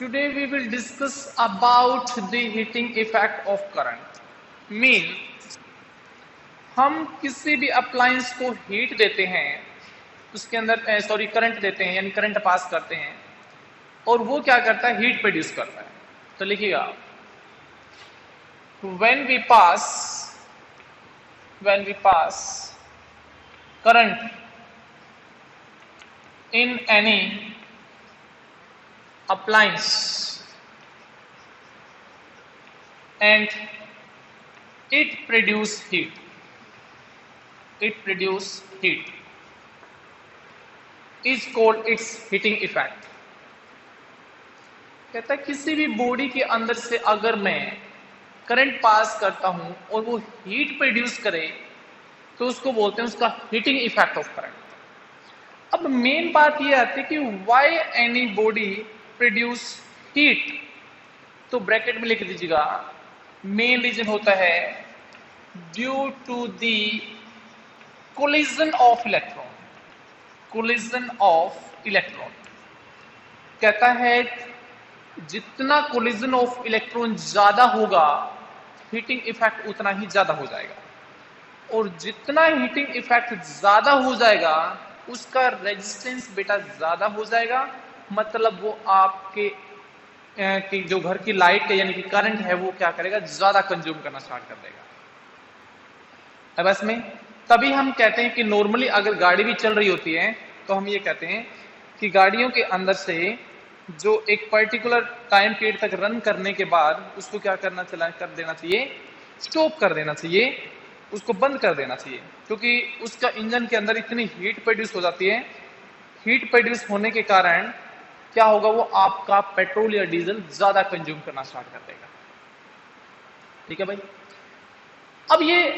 Today we will discuss about the heating effect of current. Mean हम किसी भी appliance को हीट देते हैं, उसके अंदर करंट देते हैं, यानी करंट पास करते हैं, और वो क्या करता है, हीट प्रोड्यूस करता है। तो लिखिएगा, when we pass current in any appliance and it produce heat is called its heating effect। कहता है किसी भी बॉडी के अंदर से अगर मैं करंट पास करता हूं और वो हीट प्रोड्यूस करे तो उसको बोलते हैं उसका हीटिंग इफेक्ट ऑफ करंट। अब मेन बात ये आती है कि why anybody produce heat, तो ब्रैकेट में लिख दीजिएगा, मेन रीजन होता है due to the collision of electron. कहता है जितना कोलिजन ऑफ इलेक्ट्रॉन ज्यादा होगा हीटिंग इफेक्ट उतना ही ज्यादा हो जाएगा, और जितना हीटिंग इफेक्ट ज्यादा हो जाएगा उसका रेजिस्टेंस बेटा ज्यादा हो जाएगा। मतलब वो आपके कि जो घर की लाइट का यानी कि करंट है वो क्या करेगा, ज्यादा कंज्यूम करना स्टार्ट कर देगा। अब इसमें तभी हम कहते हैं कि नॉर्मली अगर गाड़ी भी चल रही होती है तो हम ये कहते हैं कि गाड़ियों के अंदर से जो एक पर्टिकुलर टाइम पीरियड तक रन करने के बाद उसको क्या कर देना चाहिए, स्टॉप कर देना चाहिए, उसको बंद कर देना चाहिए, क्योंकि उसका इंजन के अंदर इतनी हीट प्रोड्यूस हो जाती है। हीट प्रोड्यूस होने के कारण क्या होगा, वो आपका पेट्रोल या डीजल ज्यादा कंज्यूम करना स्टार्ट कर देगा। ठीक है भाई। अब ये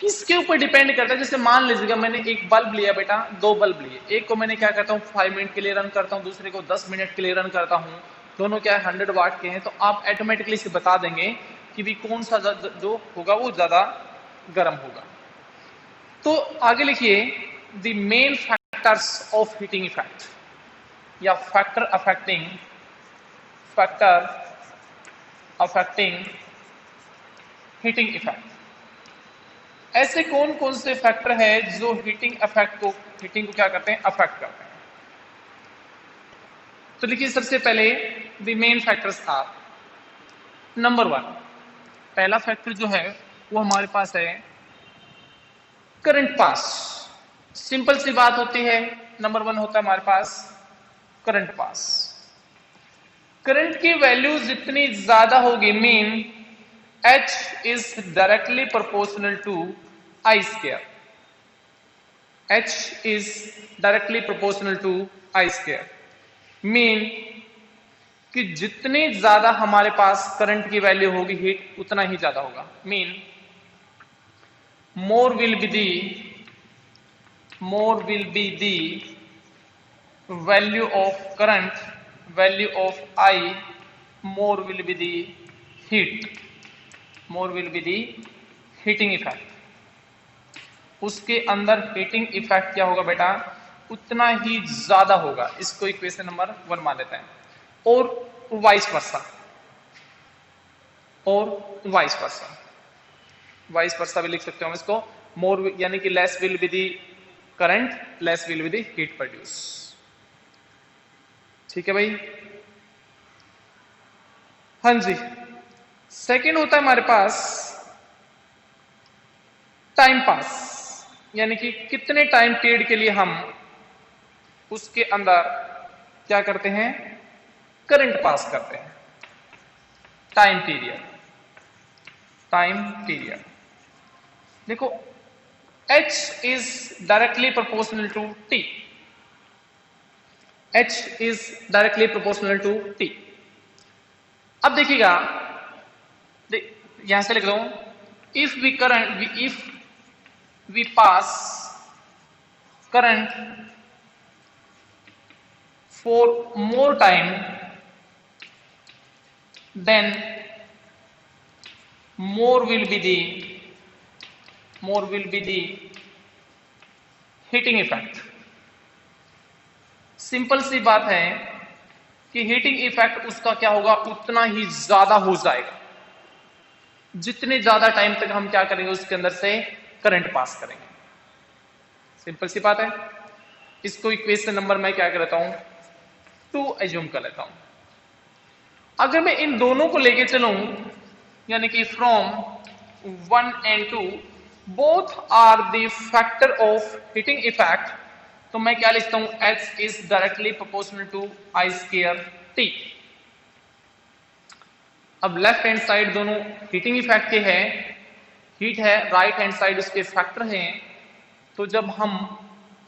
किसके ऊपर डिपेंड करता है, जैसे मान लीजिएगा मैंने एक बल्ब लिया बेटा, दो बल्ब लिए, एक को मैंने क्या करता हूँ 5 मिनट के लिए रन करता हूँ, दूसरे को 10 मिनट के लिए रन करता हूँ, दोनों क्या है 100 वाट के हैं, तो आप ऑटोमेटिकली से बता देंगे कि भी कौन सा जो होगा वो ज्यादा गर्म होगा। तो आगे लिखिए, the main factors of heating effect या फैक्टर अफेक्टिंग हीटिंग इफेक्ट। ऐसे कौन कौन से फैक्टर है जो हीटिंग को क्या करते हैं, अफेक्ट करते हैं। तो देखिए, सबसे पहले the main factors are, number 1, पहला फैक्टर जो है वो हमारे पास है करंट पास। सिंपल सी बात होती है, नंबर 1 होता है हमारे पास करंट पास। करंट की वैल्यू जितनी ज्यादा होगी, mean H is directly proportional to I square. H is directly proportional to I square. Mean कि जितनी ज्यादा हमारे पास करंट की वैल्यू होगी हीट उतना ही ज्यादा होगा। Mean more will be the value of current, value of I, more will be the heating effect. उसके अंदर हीटिंग इफेक्ट क्या होगा बेटा, उतना ही ज्यादा होगा। इसको इक्वेशन नंबर 1 मान लेते हैं। और वाइस वर्सा भी लिख सकते हो हम इसको, मोर यानी कि less will be the current, less will be the heat produce. ठीक है भाई। हाँ जी। सेकेंड होता है हमारे पास टाइम पास, यानी कि कितने टाइम पीरियड के लिए हम उसके अंदर क्या करते हैं, करंट पास करते हैं। टाइम पीरियड देखो, H is directly proportional to T। H is directly proportional to T। अब देखिएगा, यहां से लिख दो, if we pass current for more time, then more will be the heating effect. Simple सी बात है, कि हीटिंग इफेक्ट उसका क्या होगा, उतना ही ज्यादा हो जाएगा जितने ज्यादा टाइम तक हम क्या करेंगे, उसके अंदर से करंट पास करेंगे। सिंपल सी बात है। इसको इक्वेशन नंबर मैं क्या कर लेता हूं, 2 एज्यूम कर लेता हूं। अगर मैं इन दोनों को लेके चलूं, यानी कि from 1 and 2 both are the factor of heating effect, तो मैं क्या लिखता हूं, H is directly proportional to I square T। अब लेफ्ट हैंड साइड दोनों हीटिंग इफेक्ट के हैं, हीट है, राइट हैंड साइड उसके फैक्टर हैं। तो जब हम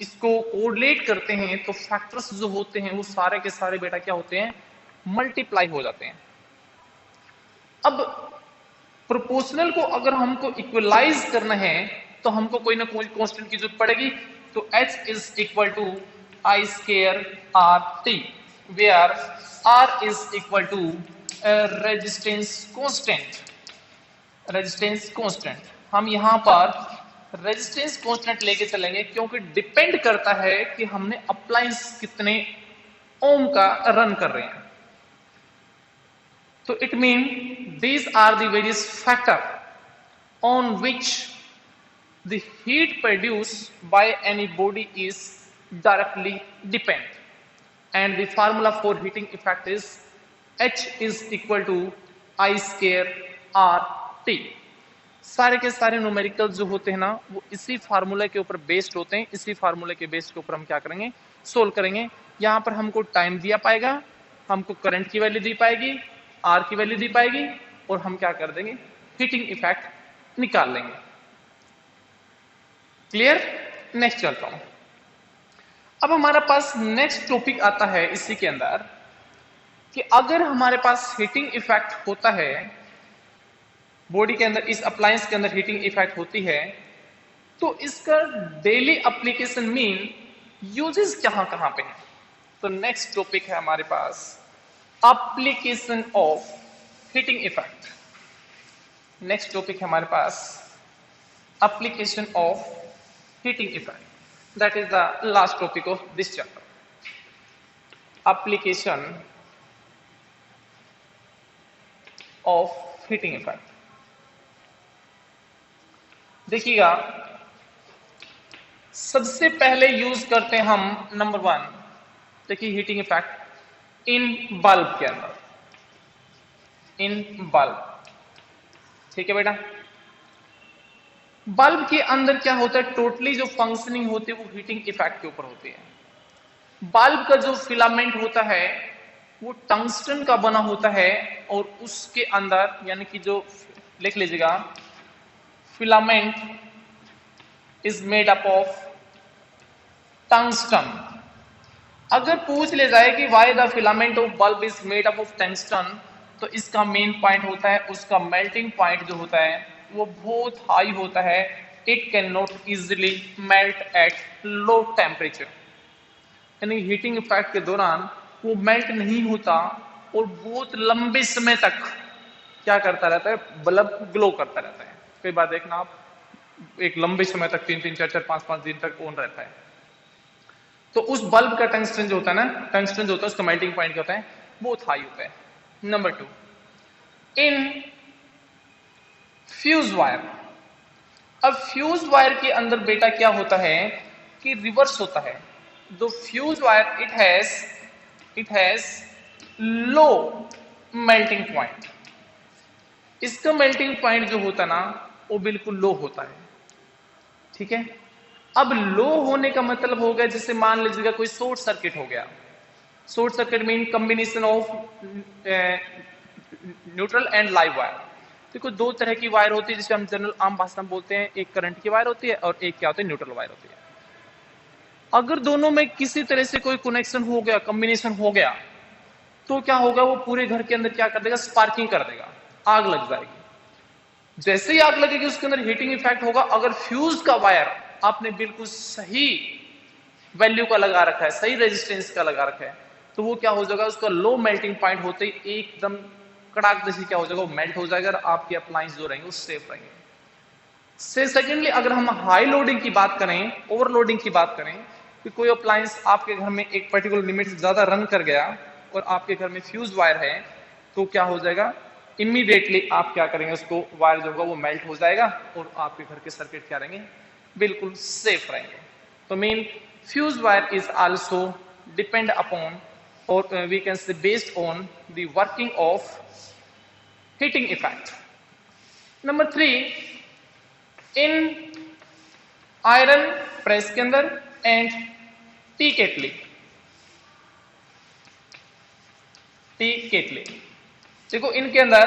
इसको कोरिलेट करते हैं तो फैक्टर्स जो होते हैं वो सारे के सारे बेटा क्या होते हैं, मल्टीप्लाई हो जाते हैं। अब प्रोपोर्शनल को अगर हमको इक्वलाइज करना है तो हमको कोई ना कोई कांस्टेंट की जरूरत पड़ेगी। तो H is equal to I square R T, where R is equal to resistance constant. Resistance constant हम यहां पर रेजिस्टेंस कांस्टेंट लेके चलेंगे क्योंकि डिपेंड करता है कि हमने अप्लायंस कितने ओम का रन कर रहे हैं। So it means these are the various factors on which the heat produced by any body is directly depend, and the formula for heating effect is H is equal to I square R T। सारे के सारे numerical जो होते हैं ना वो इसी formula के ऊपर बेस्ड होते हैं। इसी फार्मूला के बेस के ऊपर हम क्या करेंगे, सोल्व करेंगे। यहाँ पर हमको टाइम दिया पाएगा, हमको करंट की वैल्यू दी पाएगी, आर की वैल्यू दी पाएगी, और हम क्या कर देंगे, हीटिंग इफेक्ट निकाल लेंगे। क्लियर? नेक्स्ट चलता हूं। अब हमारे पास नेक्स्ट टॉपिक आता है इसी के अंदर कि अगर हमारे पास हीटिंग इफेक्ट होता है बॉडी के अंदर, इस अप्लायंस के अंदर हीटिंग इफेक्ट होती है, तो इसका डेली एप्लीकेशन मीन यूजेस कहां कहां पे है। तो नेक्स्ट टॉपिक है हमारे पास application of heating effect। Next topic है हमारे पास application of heating effect, that is the last topic of this chapter। application of heating effect। देखिएगा, सबसे पहले यूज करते हैं हम नंबर 1, देखिए हीटिंग इफेक्ट इन बल्ब के अंदर, इन बल्ब। ठीक है बेटा, बल्ब के अंदर क्या होता है, टोटली जो फंक्शनिंग होती है वो हीटिंग इफेक्ट के ऊपर होती है। बल्ब का जो फिलामेंट होता है वो टंगस्टन का बना होता है, और उसके अंदर यानी कि जो, लिख लीजिएगा, filament is made up of tungsten. अगर पूछ ले जाए कि why the filament of bulb is made up of tungsten, तो इसका मेन पॉइंट होता है उसका मेल्टिंग पॉइंट जो होता है वो बहुत हाई होता है। It can not easily melt at low temperature, यानी हीटिंग इफेक्ट के दौरान वो मेल्ट नहीं होता और बहुत लंबे समय तक क्या करता रहता है, बल्ब ग्लो करता रहता है। कई बार देखना आप, एक लंबे समय तक 3-3, 4-4, 5-5 दिन तक ऑन रहता है। तो उस बल्ब का टंगस्टन जो होता है ना, टंगस्टन जो होता है उसका मेल्टिंग पॉइंट क्या होता है, बहुत हाई होता है। नंबर 2, इन फ्यूज वायर। अब फ्यूज वायर के अंदर बेटा क्या होता है कि रिवर्स होता है। The fuse wire it has low melting point. इसका मेल्टिंग पॉइंट जो होता है ना वो बिल्कुल लो होता है। ठीक है, अब लो होने का मतलब हो गया, जैसे मान लीजिएगा कोई शॉर्ट सर्किट हो गया। Short circuit mean combination of neutral and live wire. देखो, दो तरह की वायर होती है जिसे हम जनरल आम भाषा में बोलते हैं, एक करंट की वायर होती है और एक क्या होती है, न्यूट्रल वायर होती है। अगर दोनों में किसी तरह से कोई कनेक्शन हो गया, कॉम्बिनेशन हो गया, तो क्या होगा, वो पूरे घर के अंदर क्या कर देगा, स्पार्किंग कर देगा, आग लग जाएगी। जैसे ही आग लगेगी उसके अंदर हीटिंग इफेक्ट होगा। अगर फ्यूज का वायर आपने बिल्कुल सही वैल्यू का लगा रखा है, सही रेजिस्टेंस का लगा रखा है, तो वो क्या हो जाएगा, उसका लो मेल्टिंग पॉइंट होते ही एकदम कड़ाक जैसी क्या हो जाएगा, वो मेल्ट हो जाएगा और आपके अप्लायंस जो रहेंगे वो सेफ रहेंगे। से सेकेंडली, अगर हम हाई लोडिंग की बात करें, ओवरलोडिंग की बात करें, कि कोई अप्लायंस आपके घर में एक पर्टिकुलर लिमिट से ज्यादा रन कर गया, और आपके घर में फ्यूज वायर है तो क्या हो जाएगा, इमीडिएटली आप क्या करेंगे, उसको वायर जो होगा वो मेल्ट हो जाएगा और आपके घर के सर्किट क्या रहेंगे, बिल्कुल सेफ रहेंगे। तो main fuse wire is also depend upon और we can say based on the working of heating effect. Number 3, इन आयरन प्रेस के अंदर एंड टी केटली, देखो इनके अंदर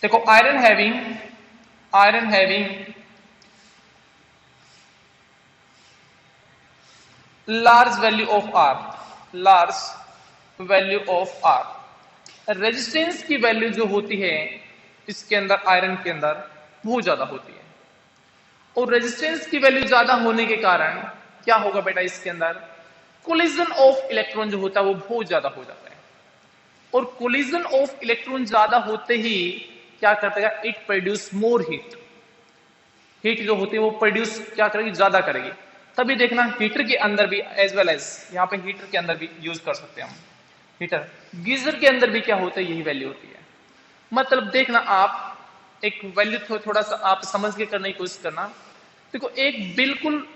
देखो iron having large value of R, resistance की वैल्यू जो होती है इसके अंदर आयरन के अंदर बहुत ज्यादा होती है और रेजिस्टेंस की वैल्यू ज्यादा होने के कारण क्या होगा बेटा, इसके अंदर कोलिजन ऑफ इलेक्ट्रॉन जो होता है वो बहुत ज्यादा हो जाता है और कोलिजन ऑफ इलेक्ट्रॉन ज्यादा होते ही क्या करता है, इट प्रोड्यूस मोर हीट जो होती है वो प्रोड्यूस क्या करेगी, ज्यादा करेगी। तभी देखना हीटर के अंदर भी एज वेल एज यहाँ पे हीटर के अंदर भी यूज कर सकते हैं हम, हीटर गीजर के अंदर भी क्या होता है, यही वैल्यू होती है। मतलब देखना आप एक वैल्यू थोड़ा सा आप समझ के करने की कोशिश करना। देखो एक बिल्कुल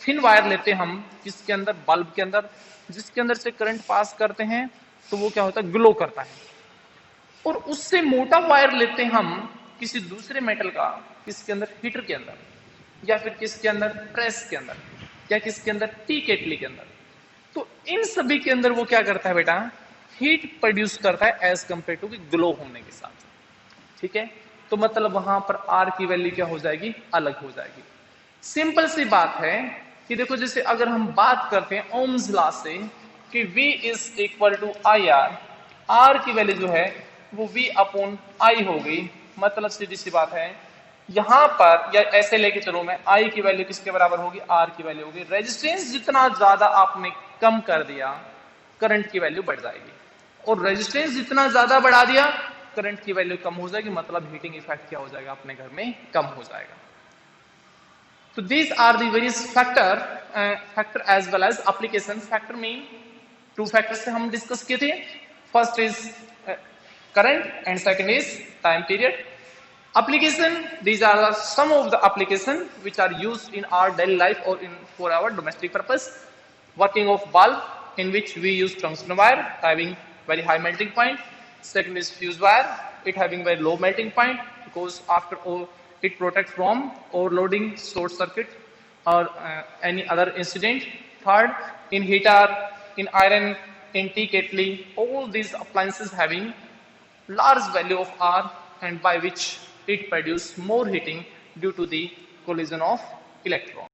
थिन वायर लेते हैं हम, जिसके अंदर बल्ब के अंदर जिसके अंदर से करंट पास करते हैं तो वो क्या होता है, ग्लो करता है। और उससे मोटा वायर लेते हैं हम किसी दूसरे मेटल का, किसके अंदर, हीटर के अंदर, या फिर किसके अंदर, प्रेस के अंदर, या किसके अंदर, टी केटली के अंदर। तो इन सभी के अंदर वो क्या करता है बेटा, हीट प्रोड्यूस करता है एज कंपेयर टू ग्लो होने के साथ। ठीक है, तो मतलब वहां पर आर की वैल्यू क्या हो जाएगी, अलग हो जाएगी। सिंपल सी बात है कि देखो जैसे अगर हम बात करते हैं ओम्स लॉ से कि V is equal to I R की वैल्यू जो है वो V अपॉन आई हो गई। मतलब सीधी सी बात है, यहां पर या ऐसे लेके चलो मैं, I की वैल्यू किसके बराबर होगी, R की वैल्यू होगी। रेजिस्टेंस जितना ज्यादा आपने कम कर दिया करंट की वैल्यू बढ़ जाएगी, और रेजिस्टेंस जितना ज्यादा बढ़ा दिया करंट की वैल्यू कम हो जाएगी। मतलब हीटिंग इफेक्ट क्या हो जाएगा, अपने घर में कम हो जाएगा। तो these are the various factor as well as application factor में 2 factors से हम डिस्कस किए थे। First is current and second is time period. Application, these are some of the application which are used in our daily life or for our domestic purpose. Working of bulb, in which we use tungsten wire having very high melting point. Second is fuse wire, it having very low melting point because after all it protects from overloading, short circuit or any other incident. Third, in heater, in iron, in tea kettle, all these appliances having large value of R, and by which it produces more heating due to the collision of electrons.